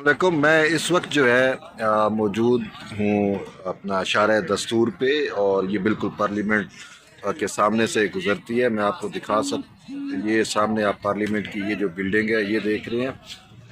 देखो मैं इस वक्त जो है मौजूद हूँ अपना इशारा दस्तूर पे, और ये बिल्कुल पार्लियामेंट के सामने से गुज़रती है। मैं आपको दिखा ये सामने आप पार्लियामेंट की ये जो बिल्डिंग है ये देख रहे हैं,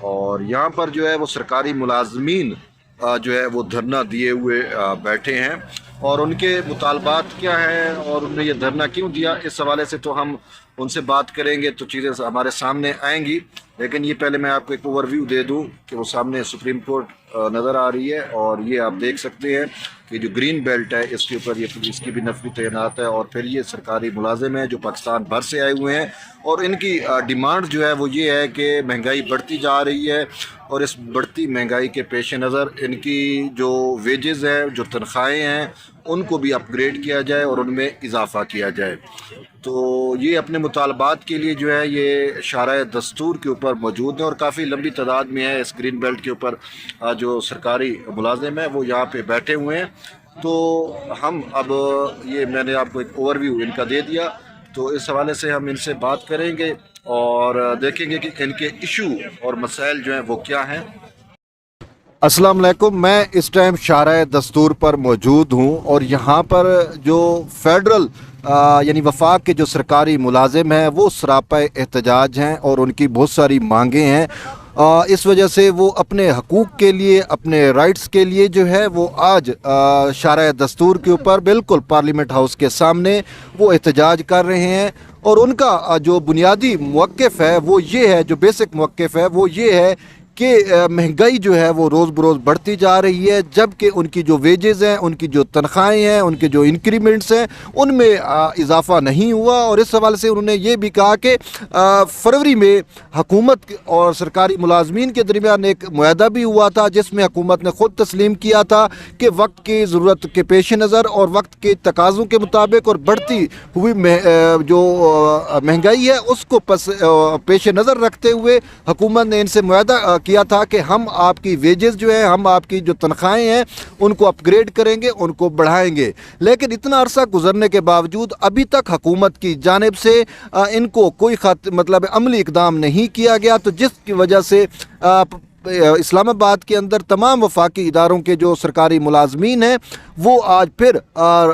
और यहाँ पर जो है वो सरकारी मुलाजमीन जो है वो धरना दिए हुए बैठे हैं, और उनके मुतालबात क्या हैं और उन्होंने ये धरना क्यों दिया, इस हवाले से तो हम उनसे बात करेंगे तो चीज़ें हमारे सामने आएंगी। लेकिन ये पहले मैं आपको एक ओवरव्यू दे दूं कि वो सामने सुप्रीम कोर्ट नज़र आ रही है, और ये आप देख सकते हैं कि जो ग्रीन बेल्ट है इसके ऊपर ये पुलिस की भी नफरी तैनात है, और फिर ये सरकारी मुलाजिम हैं जो पाकिस्तान भर से आए हुए हैं, और इनकी डिमांड जो है वो ये है कि महंगाई बढ़ती जा रही है, और इस बढ़ती महंगाई के पेश नज़र इनकी जो वेजेस हैं, जो तनख्वाहें हैं, उनको भी अपग्रेड किया जाए और उनमें इजाफ़ा किया जाए। तो ये अपने मुतालबात के लिए जो है ये इशारा दस्तूर के ऊपर मौजूद है, और काफ़ी लंबी तादाद में है इस ग्रीन बेल्ट के ऊपर जो सरकारी मुलाजिम है वो यहाँ पे बैठे हुए हैं। तो हम अब ये मैंने आपको एक ओवरव्यू इनका दे दिया, तो इस हवाले से हम इनसे बात करेंगे और देखेंगे कि इनके इशू और मसाइल जो हैं वो क्या हैं। अस्सलाम वालेकुम, मैं इस टाइम शारा दस्तूर पर मौजूद हूँ, और यहाँ पर जो फेडरल यानी वफाक के जो सरकारी मुलाजिम हैं वो सरापा एहतजाज हैं, और उनकी बहुत सारी मांगें हैं। इस वजह से वो अपने हकूक़ के लिए, अपने राइट्स के लिए जो है वो आज शारा दस्तूर के ऊपर बिल्कुल पार्लियामेंट हाउस के सामने वो एहतजाज कर रहे हैं। और उनका जो बुनियादी मौक़िफ़ है वो ये है, जो बेसिक मौक़िफ़ है वो ये है कि महंगाई जो है वो रोज़ बरोज़ बढ़ती जा रही है, जबकि उनकी जो वेजेस हैं, उनकी जो तनख्वाहें हैं, उनके जो इंक्रीमेंट्स हैं उनमें इजाफ़ा नहीं हुआ। और इस हवाले से उन्होंने ये भी कहा कि फरवरी में हुकूमत और सरकारी मुलाजमीन के दरमियान एक मुआहदा भी हुआ था, जिसमें हुकूमत ने ख़ुद तस्लीम किया था कि वक्त की ज़रूरत के पेश नज़र और वक्त के तकाज़ों के मुताबिक और बढ़ती हुई जो महंगाई है उसको पेश नज़र रखते हुए हुकूमत ने इनसे मुआहदा किया था कि हम आपकी वेजेस जो है, हम आपकी जो तनख्वाहें हैं उनको अपग्रेड करेंगे, उनको बढ़ाएंगे। लेकिन इतना अरसा गुजरने के बावजूद अभी तक हुकूमत की जानिब से इनको कोई मतलब अमली इकदाम नहीं किया गया, तो जिसकी वजह से इस्लामाबाद के अंदर तमाम वफाकी इदारों के जो सरकारी मुलाजमीन हैं वो आज फिर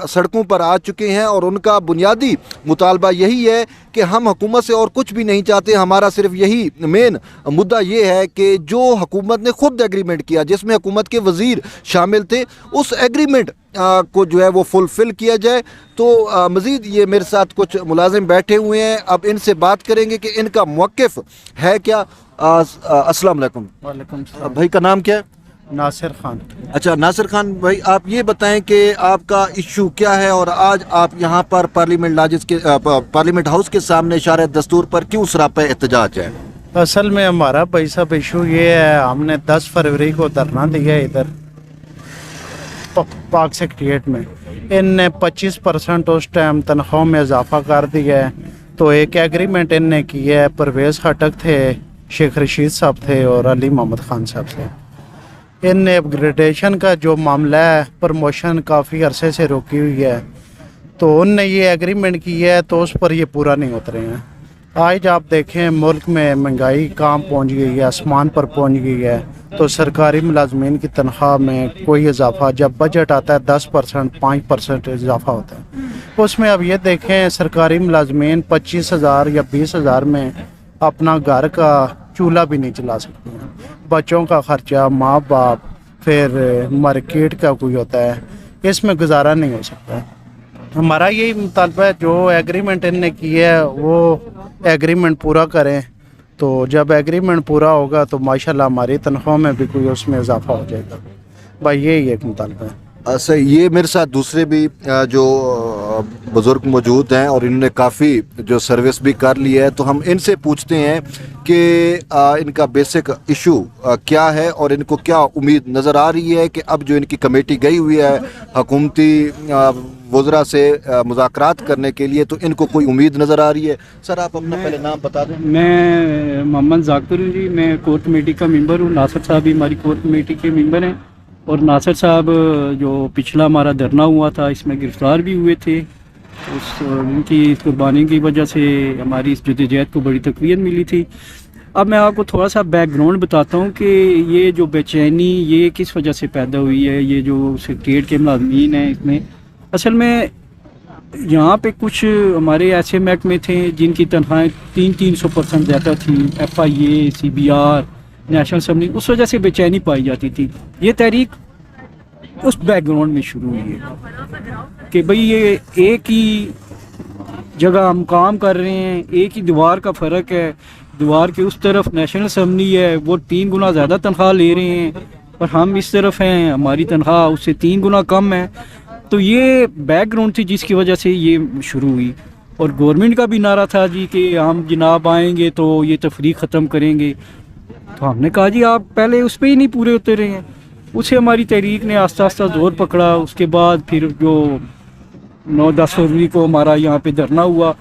सड़कों पर आ चुके हैं, और उनका बुनियादी मुतालबा यही है कि हम हुकूमत से और कुछ भी नहीं चाहते। हमारा सिर्फ यही मेन मुद्दा ये है कि जो हुकूमत ने ख़ुद एग्रीमेंट किया, जिसमें हुकूमत के वज़ीर शामिल थे, उस एग्रीमेंट को जो है वो फुलफ़िल किया जाए। तो मज़ीद ये मेरे साथ कुछ मुलाजिम बैठे हुए हैं, अब इनसे बात करेंगे कि इनका मौक़िफ़ है क्या। अस्सलाम वालेकुम। वालेकुम सलाम। भाई का नाम क्या है? नासिर खान। अच्छा नासिर खान भाई, आप ये बताएं कि आपका इशू क्या है, और आज आप यहाँ पर पार्लियामेंट हाउस के सामने इशारा दस्तूर पर क्यों सरापा एहतजाज है? असल में हमारा भाई साहब इशू ये है, हमने 10 फरवरी को धरना दिया है इधर पाक सेक्रेटेरिएट में। इनने 25% उस टाइम तनख्वाह में इजाफा कर दिया है। तो एक एग्रीमेंट इनने किया है, परवेज़ खटक थे, शेख रशीद साहब थे और अली मोहम्मद खान साहब थे। इनने अपग्रेडेशन का जो मामला है, प्रमोशन काफ़ी अरसे से रोकी हुई है, तो उनने ये एग्रीमेंट किया है, तो उस पर ये पूरा नहीं उतरे हैं। आज आप देखें मुल्क में महंगाई कहाँ पहुँच गई है, आसमान पर पहुँच गई है, तो सरकारी मुलाजमीन की तनख्वाह में कोई इजाफा, जब बजट आता है 10% 5% इजाफा होता है। उसमें अब ये देखें सरकारी मुलाजमीन 25,000 या 20,000 में अपना घर का चूल्हा भी नहीं चला सकते हैं। बच्चों का खर्चा, माँ बाप, फिर मार्केट का कोई होता है, इसमें गुजारा नहीं हो सकता। हमारा यही मुतालबा है, जो एग्रीमेंट इनने किया है वो एग्रीमेंट पूरा करें। तो जब एग्रीमेंट पूरा होगा तो माशाल्लाह हमारी तनख्वाह में भी कोई उसमें इजाफा हो जाएगा। भाई यही एक मुतालबा है। सही, ये मेरे साथ दूसरे भी जो बुज़ुर्ग मौजूद हैं, और इन्होंने काफ़ी जो सर्विस भी कर ली है, तो हम इनसे पूछते हैं कि इनका बेसिक इशू क्या है, और इनको क्या उम्मीद नज़र आ रही है कि अब जो इनकी कमेटी गई हुई है हुकूमती वज़रा से मुज़ाकरात करने के लिए, तो इनको कोई उम्मीद नज़र आ रही है? सर आप अपना पहले नाम बता दें। मैं मोहम्मद जाकिर हूँ जी, मैं कोर कमेटी का मेंबर हूँ। नासिर साहब भी हमारी कोर कमेटी के मेंबर हैं, और नासिर साहब जो पिछला हमारा धरना हुआ था इसमें गिरफ़्तार भी हुए थे। उनकी कुर्बानी की वजह से हमारी इस जद्दोजहद को बड़ी तक़वियत मिली थी। اب میں آپ کو تھوڑا سا بیک گراؤنڈ بتاتا ہوں کہ یہ جو بے چینی یہ کس وجہ سے پیدا ہوئی ہے. یہ جو سیکریٹریٹ کے ملازمین ہیں اس میں اصل میں یہاں پہ کچھ ہمارے ایسے محکمے تھے جن کی تنخواہیں 300% زیادہ تھیں. FIA, CBR, نیشنل اسمبلی, اس وجہ سے بے چینی پائی جاتی تھی. یہ تحریک اس بیک گراؤنڈ میں شروع ہوئی ہے کہ بھئی یہ ایک ہی جگہ ہم کام کر رہے ہیں, ایک ہی دیوار کا فرق ہے, دیوار کے اس طرف نیشنل اسمبلی ہے, وہ 3 گنا زیادہ تنخواہ لے رہے ہیں اور ہم اس طرف ہیں, ہماری تنخواہ اس سے 3 گنا کم ہے. تو یہ بیک گراؤنڈ تھی جس کی وجہ سے یہ شروع ہوئی. اور گورنمنٹ کا بھی نعرہ تھا جی کہ ہم جناب آئیں گے تو یہ تفریق ختم کریں گے. تو ہم نے کہا جی آپ پہلے اس پہ ہی نہیں پورے ہوتے رہے ہیں. اسے ہماری تحریک نے آہستہ آہستہ زور پکڑا. اس کے بعد پھر جو 9-10 فروری کو ہمارا یہاں پہ دھرنا ہوا,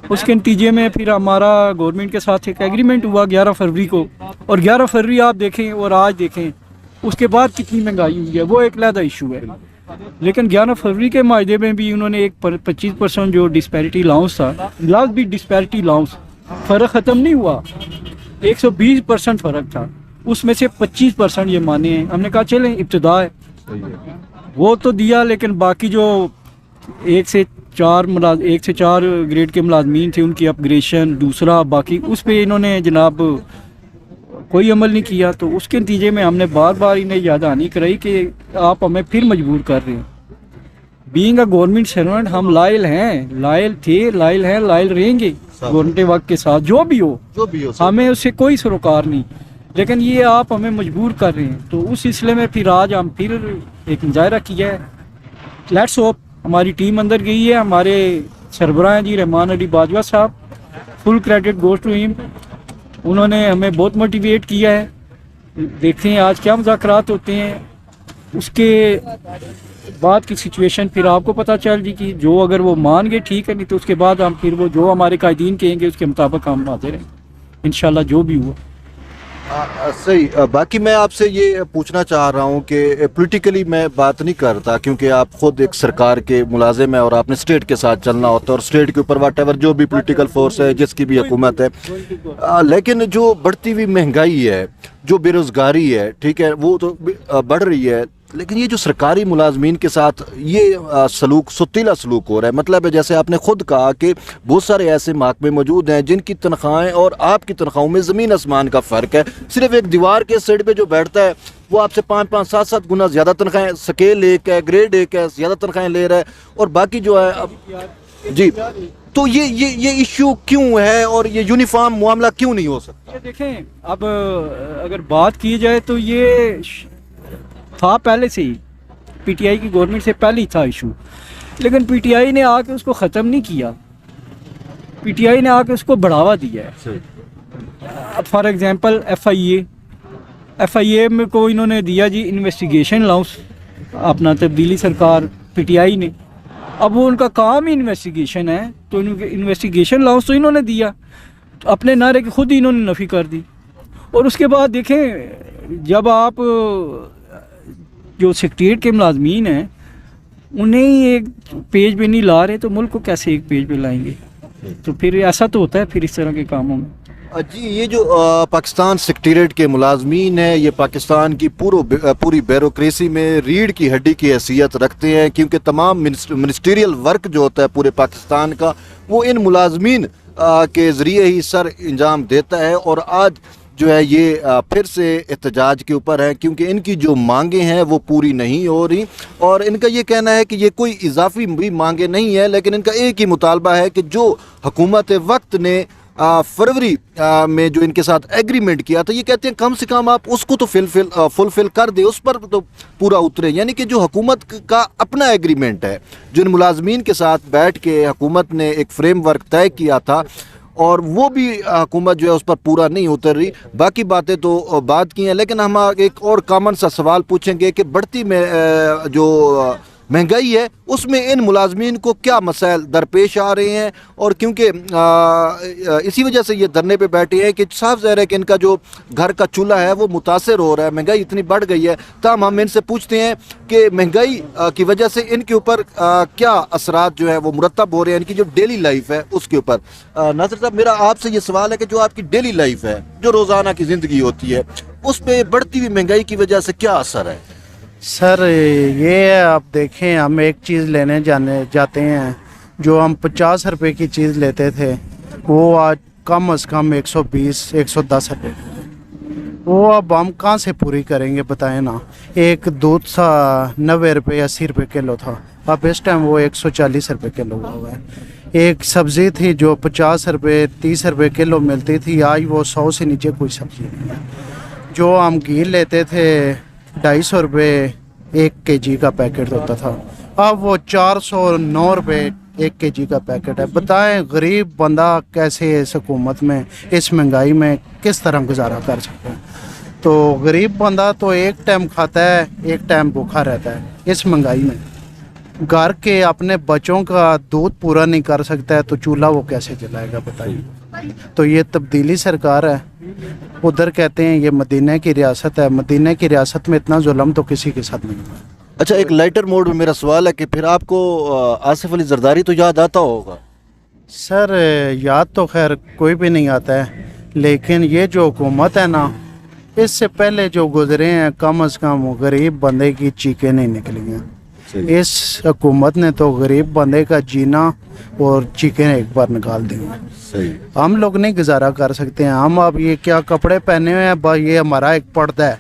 اس کے نتیجے میں پھر ہمارا گورنمنٹ کے ساتھ ایک ایگریمنٹ ہوا 11 فروری کو. اور 11 فروری آپ دیکھیں اور آج دیکھیں اس کے بعد کتنی مہنگائی ہوئی ہے, وہ ایک علیحدہ ایشو ہے. لیکن 11 فروری کے معاہدے میں بھی انہوں نے ایک 25% جو ڈسپیرٹی الاؤنس تھا, لاسٹ بھی ڈسپیرٹی الاؤنس, فرق ختم نہیں ہوا, 120% فرق تھا, اس میں سے 25% یہ مانے ہیں. ہم نے کہا چلیں ابتدا ہے وہ تو دیا, لیکن باقی جو 1 سے 4 گریڈ کے ملازمین تھے ان کی اپگریشن دوسرا باقی اس پہ انہوں نے جناب کوئی عمل نہیں کیا. تو اس کے نتیجے میں ہم نے بار بار انہیں یاددہانی کرائی کہ آپ ہمیں پھر مجبور کر رہے ہیں. بینگ اے گورنمنٹ سرونٹ ہم لائل ہیں, لائل تھے, لائل ہیں, لائل رہیں گے گورنمنٹ وقت کے ساتھ, جو بھی ہو ہمیں اس سے کوئی سروکار نہیں. لیکن یہ آپ ہمیں مجبور کر رہے ہیں. تو اس سلسلے میں پھر آج ہم پھر ایک مظاہرہ کیا ہے. لیٹس ہوپ ہماری ٹیم اندر گئی ہے, ہمارے سربراہ ہیں جی رحمان علی باجوہ صاحب, فل کریڈٹ گوز ٹو ہم. انہوں نے ہمیں بہت موٹیویٹ کیا ہے. دیکھتے ہیں آج کیا مذاکرات ہوتے ہیں, اس کے بعد کی سچویشن پھر آپ کو پتہ چل جی کہ جو اگر وہ مان گئے ٹھیک ہے, نہیں تو اس کے بعد ہم پھر وہ جو ہمارے قائدین کہیں گے اس کے مطابق ہم حاضر ہیں انشاءاللہ جو بھی ہوا. صحیح. باقی میں آپ سے یہ پوچھنا چاہ رہا ہوں کہ پولیٹیکلی میں بات نہیں کرتا کیونکہ آپ خود ایک سرکار کے ملازم ہیں اور آپ نے اسٹیٹ کے ساتھ چلنا ہوتا ہے اور اسٹیٹ کے اوپر واٹ ایور جو بھی پولیٹیکل فورس ہے جس کی بھی حکومت ہے. لیکن جو بڑھتی ہوئی مہنگائی ہے, جو بے روزگاری ہے, ٹھیک ہے, وہ تو بڑھ رہی ہے, لیکن یہ جو سرکاری ملازمین کے ساتھ یہ سلوک ستیلا سلوک ہو رہا ہے. مطلب ہے جیسے آپ نے خود کہا کہ بہت سارے ایسے محکمے موجود ہیں جن کی تنخواہیں اور آپ کی تنخواہوں میں زمین آسمان کا فرق ہے. صرف ایک دیوار کے سائڈ پہ جو بیٹھتا ہے وہ آپ سے 5-5, 7-7 گنا زیادہ تنخواہیں, سکیل 1 ہے, گریڈ 1 ہے, زیادہ تنخواہیں لے رہا ہے, اور باقی جو ہے جی. تو یہ ایشو کیوں ہے اور یہ یونیفارم معاملہ کیوں نہیں ہو سکتا؟ دیکھیں اب اگر بات کی جائے تو یہ تھا پہلے سے ہی, PTI کی گورنمنٹ سے پہلے ہی تھا ایشو, لیکن PTI نے آ کے اس کو ختم نہیں کیا, PTI نے آ کے اس کو بڑھاوا دیا ہے. فار ایگزامپل FIA میں کو انہوں نے دیا جی انویسٹیگیشن الاؤنس, اپنا تبدیلی سرکار PTI نے, اب وہ ان کا کام ہی انویسٹیگیشن ہے تو انویسٹیگیشن الاؤنس تو انہوں نے دیا, اپنے نعرے کی خود ہی انہوں نے نفی کر دی. اور اس کے بعد دیکھیں جب آپ جو سیکریٹریٹ کے ملازمین ہیں انہیں ایک پیج پہ نہیں لا رہے تو ملک کو کیسے ایک پیج پہ لائیں گے؟ تو پھر ایسا تو ہوتا ہے پھر اس طرح کے کاموں میں. جی یہ جو پاکستان سیکریٹریٹ کے ملازمین ہیں یہ پاکستان کی پوری بیوروکریسی میں ریڑھ کی ہڈی کی حیثیت رکھتے ہیں, کیونکہ تمام منسٹریل ورک جو ہوتا ہے پورے پاکستان کا وہ ان ملازمین کے ذریعے ہی سر انجام دیتا ہے. اور آج جو ہے یہ پھر سے احتجاج کے اوپر ہے کیونکہ ان کی جو مانگیں ہیں وہ پوری نہیں ہو رہی, اور ان کا یہ کہنا ہے کہ یہ کوئی اضافی بھی مانگیں نہیں ہے, لیکن ان کا ایک ہی مطالبہ ہے کہ جو حکومت وقت نے فروری میں جو ان کے ساتھ ایگریمنٹ کیا تھا, یہ کہتے ہیں کم سے کم آپ اس کو تو فلفل کر دیں, اس پر تو پورا اترے. یعنی کہ جو حکومت کا اپنا ایگریمنٹ ہے جو ان ملازمین کے ساتھ بیٹھ کے حکومت نے ایک فریم ورک طے کیا تھا, اور وہ بھی حکومت جو ہے اس پر پورا نہیں اتر رہی. باقی باتیں تو بات کی ہیں, لیکن ہم ایک اور کامن سا سوال پوچھیں گے کہ بڑھتی میں جو महंगाई है उसमें इन मुलाजमीन को क्या मसाइल दरपेश आ रहे हैं, और क्योंकि इसी वजह से ये धरने पे बैठे हैं कि साफ ज़ाहिर है कि इनका जो घर का चूल्हा है वो मुतासर हो रहा है, महंगाई इतनी बढ़ गई है। तब हम इनसे पूछते हैं कि महंगाई की वजह से इनके ऊपर क्या असरात जो है वो मुरतब हो रहे हैं, इनकी जो डेली लाइफ है उसके ऊपर। नासिर साहब, मेरा आपसे ये सवाल है कि जो आपकी डेली लाइफ है, जो रोज़ाना की ज़िंदगी होती है, उस पर बढ़ती हुई महंगाई की वजह से क्या असर है? सर ये आप देखें, हम एक चीज़ लेने जाते हैं, जो हम 50 रुपए की चीज़ लेते थे वो आज कम अज़ कम 120-110 रुपये, वो अब हम कहाँ से पूरी करेंगे बताएं ना। एक दूध सा 90 रुपये 80 रुपये किलो था, अब इस टाइम वो 140 रुपये किलो हुआ है। एक सब्ज़ी थी जो 50 रुपये 30 रुपये किलो मिलती थी, आज वो 100 से नीचे कोई सब्ज़ी नहीं है। जो हम घी लेते थे 250 रुपये 1 kg का पैकेट होता था, अब वो 409 रुपये 1 kg का पैकेट है। बताएं गरीब बंदा कैसे इस हुकूमत में, इस महंगाई में किस तरह गुजारा कर सकता है। तो गरीब बंदा तो एक टाइम खाता है, एक टाइम भूखा रहता है। इस महंगाई में घर के अपने बच्चों का दूध पूरा नहीं कर सकता है तो चूल्हा वो कैसे जलाएगा बताइए। तो ये तब्दीली सरकार है। उधर कहते हैं ये मदीना की रियासत है, मदीना की रियासत में इतना जुल्म तो किसी के साथ नहीं हुआ। अच्छा, एक लाइटर मोड में मेरा सवाल है कि फिर आपको आसिफ अली जरदारी तो याद आता होगा? सर याद तो खैर कोई भी नहीं आता है, लेकिन ये जो हुकूमत है ना, इससे पहले जो गुजरे हैं कम से कम गरीब बंदे की चीखें नहीं निकली हैं। इस हुकूमत ने तो गरीब बंदे का जीना और चीखें एक बार निकाल दी हैं। सही। हम लोग नहीं गुजारा कर सकते हैं। हम अब ये क्या कपड़े पहने हुए हैं, बस ये हमारा एक पर्दा है,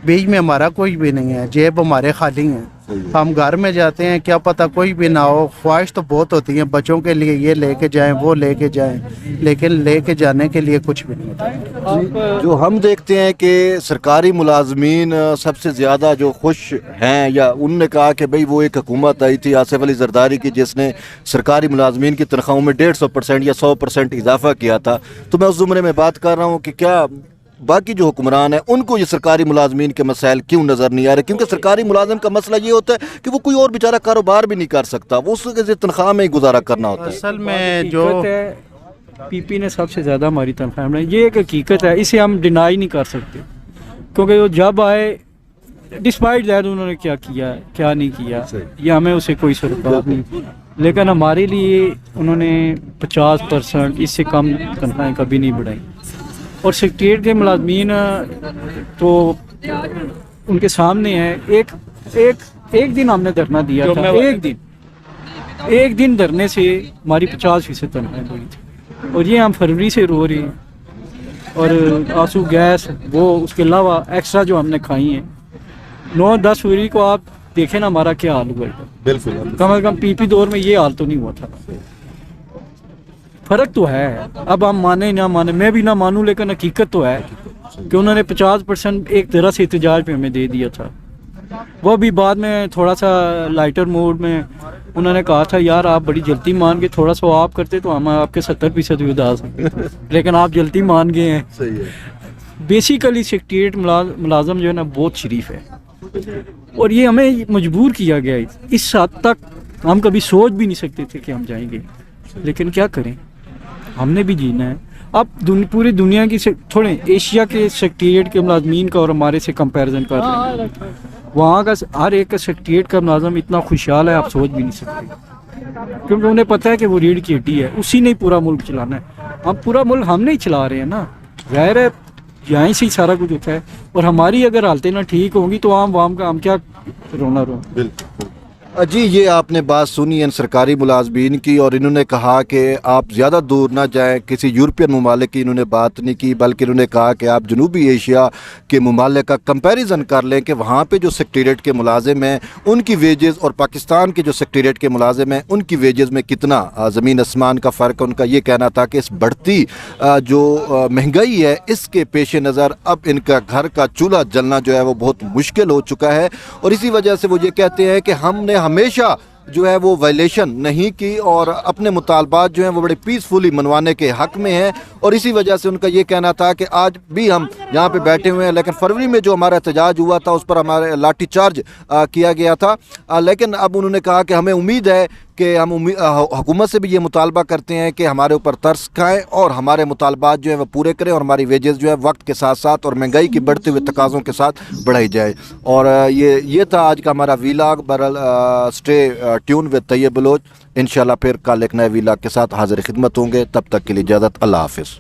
बीच में हमारा कोई भी नहीं है, जेब हमारे खाली हैं। हम घर में जाते हैं, क्या पता कोई भी ना हो, ख्वाहिश तो बहुत होती है बच्चों के लिए ये लेके जाएं वो लेके जाएं, लेकिन लेके जाने के लिए कुछ भी नहीं होता। जो हम देखते हैं कि सरकारी मुलाजमीन सबसे ज़्यादा जो खुश हैं, या उनने कहा कि भाई वो एक हुकूमत आई थी आसिफ अली जरदारी की जिसने सरकारी मुलाजमीन की तनख्वाहों में 150% या 100% इजाफा किया था। तो मैं उस ज़ुमरे में बात कर रहा हूँ कि क्या बाकी जो हुक्मरान हैं उनको ये सरकारी मुलाजमीन के मसाइल क्यों नज़र नहीं आ रहे? क्योंकि सरकारी मुलाजिम का मसला ये होता है कि वो कोई और बेचारा कारोबार भी नहीं कर सकता, वो उसके तनख्वाह में ही गुजारा करना होता है। असल में जो पीपी ने सबसे ज़्यादा हमारी तनख्वाह में, ये एक हकीकत है, इसे हम डिनाई नहीं कर सकते। क्योंकि वो जब आए डिस्पाइट दैट उन्होंने क्या किया क्या नहीं किया, ये हमें उसे कोई सरोकार नहीं, लेकिन हमारे लिए उन्होंने 50% इससे कम तनख्वाहें कभी नहीं बढ़ाई। और सेक्रेटरीट के मुलाजमीन तो उनके सामने है। एक दिन हमने धरना दिया था, एक दिन धरने से हमारी 50% तनख्वाहें बढ़ी थी, और ये हम फरवरी से रो रहे हैं। और आंसू गैस वो उसके अलावा एक्स्ट्रा जो हमने खाई हैं 9-10 फरवरी को आप देखें ना हमारा क्या हाल हुआ है। बिल्कुल, कम से कम पीपी दौर में ये हाल तो नहीं हुआ था। फ़र्क तो है, अब हम माने ना माने, मैं भी ना मानूं, लेकिन हकीकत तो है कि उन्होंने 50% एक तरह से एहतजाज पे हमें दे दिया था। वो भी बाद में थोड़ा सा लाइटर मोड में उन्होंने कहा था यार आप बड़ी जल्दी मान गए, थोड़ा सा आप करते तो हम आपके 70% भी उदास सकते, लेकिन आप जल्दी मान गए हैं। सही है। बेसिकली सेक्रेटरीट मुलाजम जो है ना बहुत शरीफ है, और ये हमें मजबूर किया गया है। इस हद तक हम कभी सोच भी नहीं सकते थे कि हम जाएंगे, लेकिन क्या करें, हमने भी जीना है। अब पूरी दुनिया की थोड़े एशिया के सेक्रेटरीट के मुलाजमीन का और हमारे से कंपैरिजन कर रहे हैं, वहाँ का हर एक का सेक्रेटरीट का मुलाजम इतना खुशहाल है आप सोच भी नहीं सकते, क्योंकि उन्हें पता है कि वो रीढ़ की हड्डी है, उसी ने पूरा मुल्क चलाना है। हम पूरा मुल्क हम नहीं चला रहे हैं ना, जाहिर है यहीं से ही सारा कुछ होता है। और हमारी अगर हालतें ना ठीक होंगी तो आम वाम का हम क्या रोना रो। बिल्कुल जी, ये आपने बात सुनी इन सरकारी मुलाजमीन की, और इन्होंने कहा कि आप ज़्यादा दूर ना जाएं, किसी यूरोपियन ममालिक की इन्होंने बात नहीं की, बल्कि इन्होंने कहा कि आप जनूबी एशिया के ममालिक का कंपैरिजन कर लें कि वहाँ पे जो सेक्रेटरीट के मुलाजिम हैं उनकी वेजेस और पाकिस्तान के जो सेक्रेटरीट के मुलाजिम हैं उनकी वेजेस में कितना ज़मीन आसमान का फ़र्क है। उनका ये कहना था कि इस बढ़ती जो महंगाई है इसके पेश नज़र अब इनका घर का चूल्हा जलना जो है वो बहुत मुश्किल हो चुका है, और इसी वजह से वो ये कहते हैं कि हमने हमेशा جو ہے وہ وائلیشن نہیں کی اور اپنے مطالبات جو ہیں وہ بڑے پیسفلی منوانے کے حق میں ہیں، اور اسی وجہ سے ان کا یہ کہنا تھا کہ آج بھی ہم یہاں پہ بیٹھے ہوئے ہیں، لیکن فروری میں جو ہمارا احتجاج ہوا تھا اس پر ہمارے لاٹھی چارج کیا گیا تھا، لیکن اب انہوں نے کہا کہ ہمیں امید ہے کہ ہم حکومت سے بھی یہ مطالبہ کرتے ہیں کہ ہمارے اوپر ترس کھائیں اور ہمارے مطالبات جو ہیں وہ پورے کریں، اور ہماری ویجز جو ہے وقت کے ساتھ ساتھ اور مہنگائی کے بڑھتے ہوئے تقاضوں کے ساتھ بڑھائی جائے۔ اور یہ تھا آج کا ہمارا ویلاگ۔ برل stay tune with Tayyab Baloch, انشاءاللہ پھر کل ایک نئے ویلاگ کے ساتھ حاضر خدمت ہوں گے، تب تک کے لیے اجازت، اللہ حافظ۔